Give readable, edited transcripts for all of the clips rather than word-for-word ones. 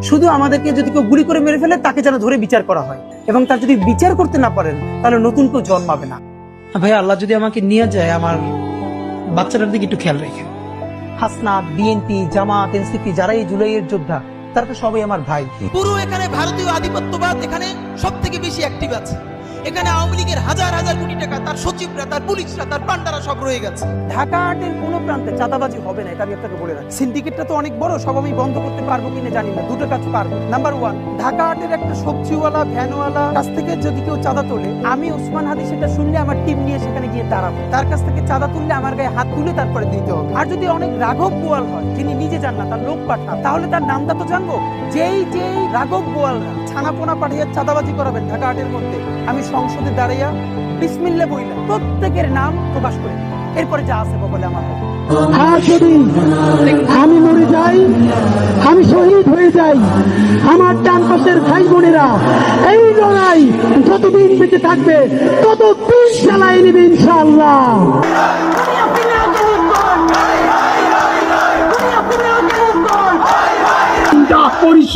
শুধু আমাদেরকে যদি কেউ গুলি করে মেরে ফেলে তাকে যেন ধরে বিচার করা হয়, এবং তার যদি বিচার করতে না পারেন তাহলে নতুন কেউ জন্মাবে না। ভাই আল্লাহ যদি আমাকে নিয়ে যায়, আমার বাচ্চাটার দিকে একটু খেয়াল রেখে। হাসনাত, বিএনপি, জামাত, এনসিপি যারা এই জুলাইয়ের যোদ্ধা, তারা তো সবাই আমার ভাই। পুরো এখানে ভারতীয় আধিপত্যবাদ এখানে সব থেকে বেশি অ্যাক্টিভ আছে। এখানে আওয়ামী লীগের হাজার হাজার কোটি টাকা তার সচিবরা, তার পুলিশরা, তার পান্ডারা সব রয়ে গেছে। ঢাকা হাটের কোনো প্রান্তে চাঁদাবাজি হবে না, এটা আমি আপনাকে বলে রাখি। সিন্ডিকেটটা তো অনেক বড়, সব আমি বন্ধ করতে পারবো কিনা জানি না। দুটো কাজ পারবো। নাম্বার 1, ঢাকা হাটের একটা সবজিওয়ালা, ভ্যানওয়ালা কাছ থেকে যদি কেউ চাঁদা তোলে, আমি ওসমান হাদি সেটা শুনলে আমার টিম নিয়ে সেখানে গিয়ে দাঁড়াবো। তার কাছ থেকে চাঁদা তুললে আমার গায়ে হাত তুলে তারপরে দিতে হবে। আর যদি অনেক রাঘব বোয়াল হয়, যিনি নিজে যান না, তার লোক পাঠান, তাহলে তার নামটা তো জানবো। যেই রাঘব বোয়ালরা ছানাপোনা পাঠিয়ে চাঁদাবাজি করাবেন ঢাকা হাটের মধ্যে, আমি সংসদে দাঁড়াইয়া বিসমিল্লাহ বইলা প্রত্যেকের নাম প্রকাশ করি, এরপরে যা আছে বলে আমার হবে। আর যদি আমি মরে যাই, আমি শহীদ হয়ে যাই, আমার ডান পাশের ভাই বোনেরা এই লড়াই যতদিন বেঁচে থাকবে ততদিন চালাই নেবে ইনশাআল্লাহ।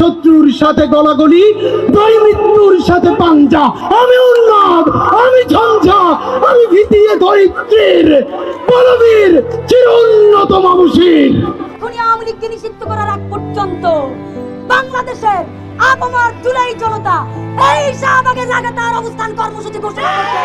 শত্রুর সাথে গলাগলি, দুই মৃত্যুর সাথে পাঞ্জা। আমি উন্মাদ, আমি ঝঞ্ঝা, আমি ভীতিয়ে ধরিত্রীর বলবীর চির উন্নত মামুষীর। আওয়ামী লীগকে নিষিদ্ধ করার আগ পর্যন্ত বাংলাদেশের আপামর জুলাই জনতা এই শাহবাগে লাগাতার অবস্থান কর্মসূচি ঘোষণা করছে।